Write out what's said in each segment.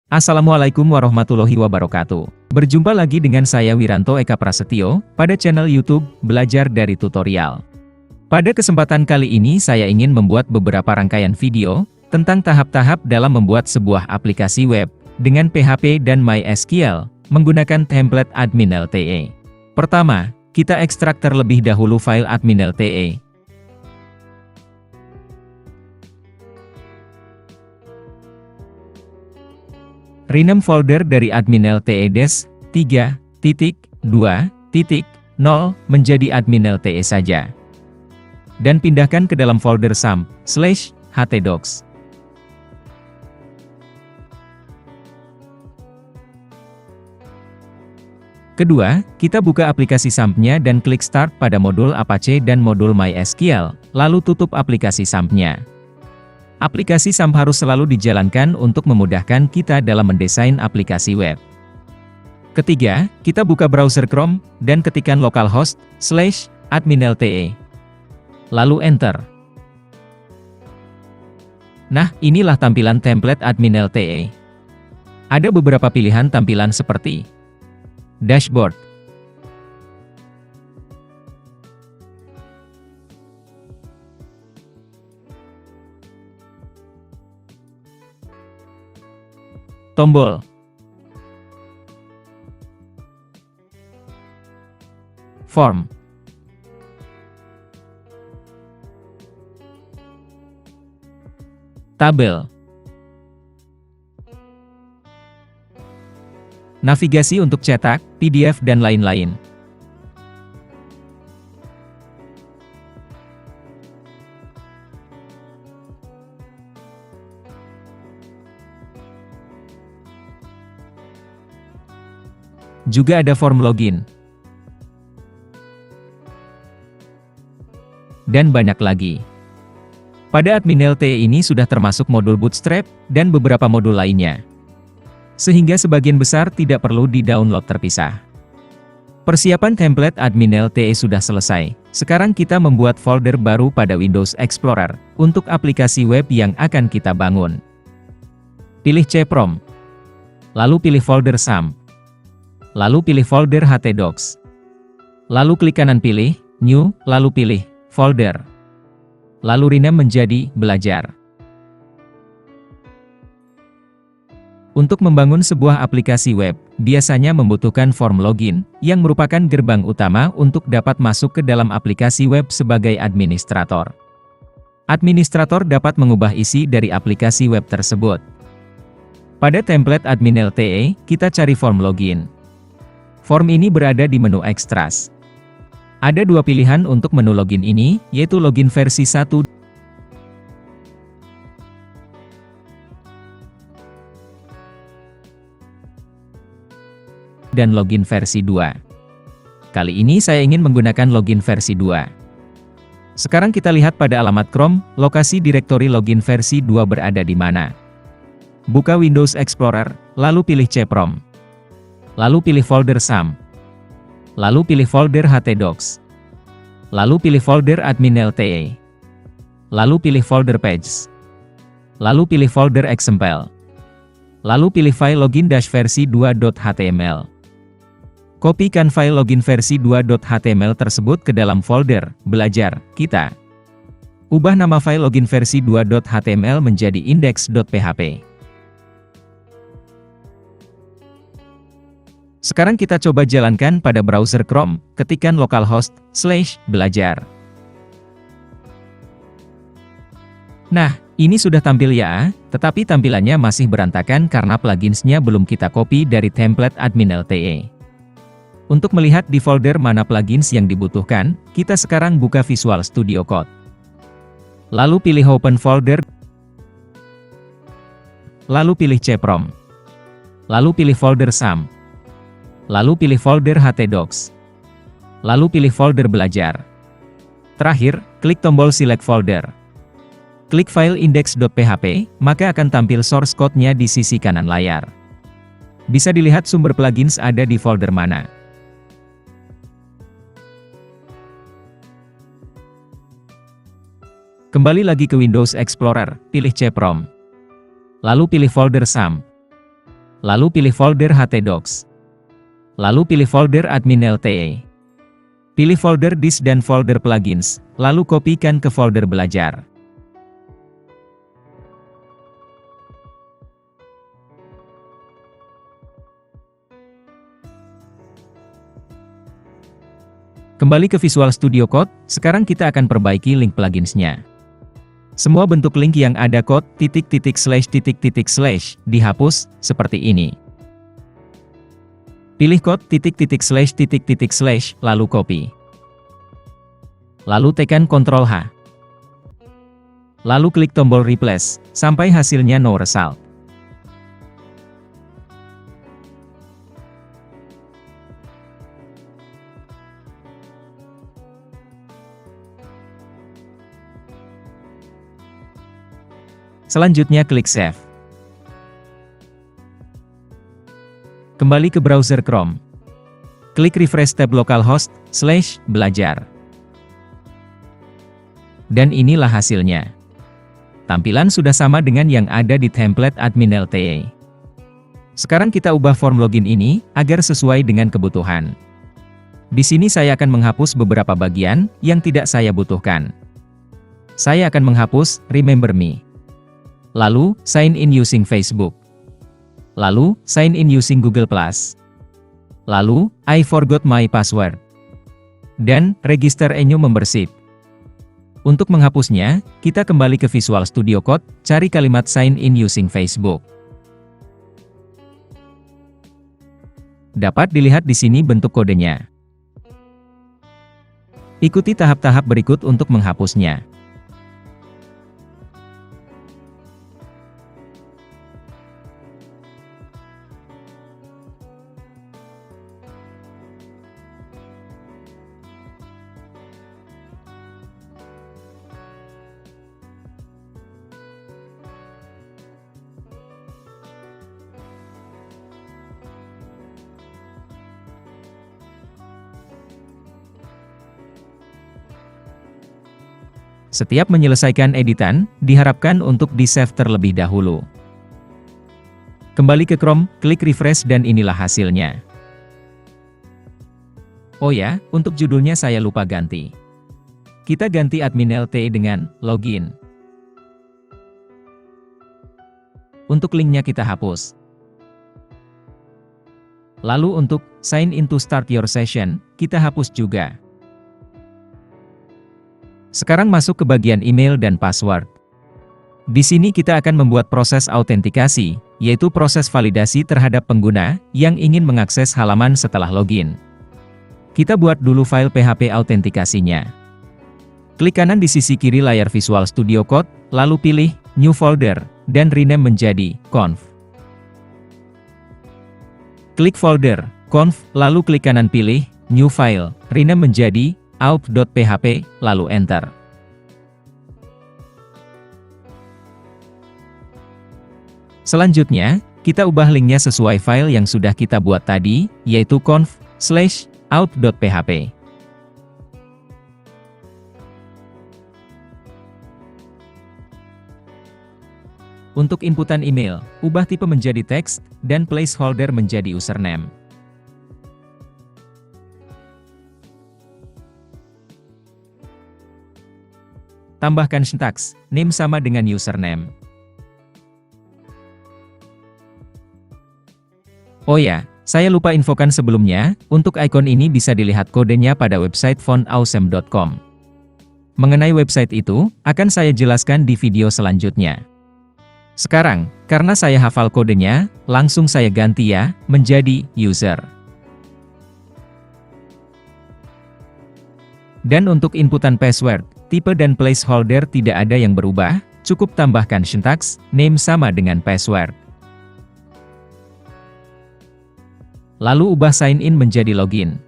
Assalamualaikum warahmatullahi wabarakatuh. Berjumpa lagi dengan saya Wiranto Eka Prasetyo, pada channel YouTube, Belajar dari Tutorial. Pada kesempatan kali ini saya ingin membuat beberapa rangkaian video, tentang tahap-tahap dalam membuat sebuah aplikasi web, dengan PHP dan MySQL, menggunakan template admin LTE. Pertama, kita ekstrak terlebih dahulu file admin LTE. Rename folder dari admin LTE-3.2.0 menjadi admin LTE saja. Dan pindahkan ke dalam folder sump/htdocs. Kedua, kita buka aplikasi SAMP-nya dan klik Start pada modul Apache dan modul MySQL, lalu tutup aplikasi SAMP-nya. Aplikasi SAMP harus selalu dijalankan untuk memudahkan kita dalam mendesain aplikasi web. Ketiga, kita buka browser Chrome, dan ketikkan localhost/admin LTE. Lalu Enter. Nah, inilah tampilan template admin LTE. Ada beberapa pilihan tampilan seperti Dashboard, tombol, form, tabel, navigasi untuk cetak, PDF dan lain-lain. Juga ada form login. Dan banyak lagi. Pada admin LTE ini sudah termasuk modul Bootstrap, dan beberapa modul lainnya. Sehingga sebagian besar tidak perlu di-download terpisah. Persiapan template admin LTE sudah selesai. Sekarang kita membuat folder baru pada Windows Explorer, untuk aplikasi web yang akan kita bangun. Pilih CPROM. Lalu pilih folder SAMP. Lalu pilih folder htdocs. Lalu klik kanan pilih New, lalu pilih Folder. Lalu rename menjadi Belajar. Untuk membangun sebuah aplikasi web, biasanya membutuhkan form login, yang merupakan gerbang utama untuk dapat masuk ke dalam aplikasi web sebagai administrator. Administrator dapat mengubah isi dari aplikasi web tersebut. Pada template admin LTE, kita cari form login. Form ini berada di menu Extras. Ada dua pilihan untuk menu login ini, yaitu login versi 1 dan login versi 2. Kali ini saya ingin menggunakan login versi 2. Sekarang kita lihat pada alamat Chrome, lokasi direktori login versi 2 berada di mana. Buka Windows Explorer, lalu pilih CPROM. Lalu pilih folder SAMP. Lalu pilih folder htdocs. Lalu pilih folder admin LTE. Lalu pilih folder pages. Lalu pilih folder XML. Lalu pilih file login-versi 2.html. Kopikan file login versi 2.html tersebut ke dalam folder Belajar kita. Ubah nama file login versi 2.html menjadi index.php. Sekarang kita coba jalankan pada browser Chrome, ketikkan localhost/belajar. Nah, ini sudah tampil ya, tetapi tampilannya masih berantakan karena pluginsnya belum kita copy dari template admin LTE. Untuk melihat di folder mana plugins yang dibutuhkan, kita sekarang buka Visual Studio Code. Lalu pilih Open Folder. Lalu pilih CPROM. Lalu pilih folder SAMP. Lalu pilih folder htdocs. Lalu pilih folder Belajar. Terakhir, klik tombol Select Folder. Klik file index.php, maka akan tampil source code-nya di sisi kanan layar. Bisa dilihat sumber plugins ada di folder mana. Kembali lagi ke Windows Explorer, pilih CPROM. Lalu pilih folder SAMP. Lalu pilih folder htdocs. Lalu pilih folder admin LTE. Pilih folder disk dan folder plugins, lalu kopikan ke folder belajar. Kembali ke Visual Studio Code, sekarang kita akan perbaiki link pluginsnya. Semua bentuk link yang ada code .. dihapus, seperti ini. Pilih code .. lalu copy. Lalu tekan Ctrl H. Lalu klik tombol replace, sampai hasilnya no result. Selanjutnya klik Save. Kembali ke browser Chrome. Klik refresh tab localhost / belajar. Dan inilah hasilnya. Tampilan sudah sama dengan yang ada di template admin LTE. Sekarang kita ubah form login ini agar sesuai dengan kebutuhan. Di sini saya akan menghapus beberapa bagian yang tidak saya butuhkan. Saya akan menghapus Remember Me. Lalu, sign in using Facebook. Lalu, sign in using Google+. Lalu, I forgot my password. Dan, register a new membership. Untuk menghapusnya, kita kembali ke Visual Studio Code, cari kalimat sign in using Facebook. Dapat dilihat di sini bentuk kodenya. Ikuti tahap-tahap berikut untuk menghapusnya. Setiap menyelesaikan editan, diharapkan untuk di-save terlebih dahulu. Kembali ke Chrome, klik refresh dan inilah hasilnya. Oh ya, untuk judulnya saya lupa ganti. Kita ganti admin LTE dengan login. Untuk linknya kita hapus. Lalu untuk sign in to start your session, kita hapus juga. Sekarang masuk ke bagian email dan password. Di sini kita akan membuat proses autentikasi, yaitu proses validasi terhadap pengguna yang ingin mengakses halaman setelah login. Kita buat dulu file PHP autentikasinya. Klik kanan di sisi kiri layar Visual Studio Code, lalu pilih New Folder, dan rename menjadi conf. Klik folder, conf, lalu klik kanan pilih New File, rename menjadi auth.php, lalu enter. Selanjutnya, kita ubah linknya sesuai file yang sudah kita buat tadi, yaitu conf/auth.php. Untuk inputan email, ubah tipe menjadi teks, dan placeholder menjadi username. Tambahkan sintaks, name sama dengan username. Oh ya, saya lupa infokan sebelumnya, untuk icon ini bisa dilihat kodenya pada website fontawesome.com. Mengenai website itu, akan saya jelaskan di video selanjutnya. Sekarang, karena saya hafal kodenya, langsung saya ganti ya, menjadi user. Dan untuk inputan password, tipe dan placeholder tidak ada yang berubah, cukup tambahkan sintaks, name sama dengan password. Lalu ubah sign in menjadi login.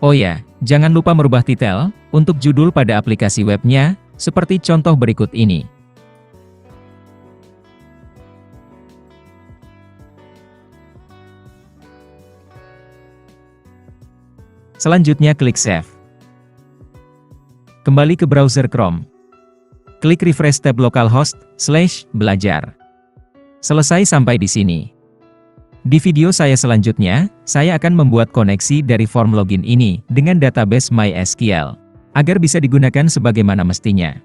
Oh ya, jangan lupa merubah titel, untuk judul pada aplikasi webnya, seperti contoh berikut ini. Selanjutnya klik Save. Kembali ke browser Chrome. Klik refresh tab localhost/belajar. Selesai sampai di sini. Di video saya selanjutnya, saya akan membuat koneksi dari form login ini dengan database MySQL, agar bisa digunakan sebagaimana mestinya.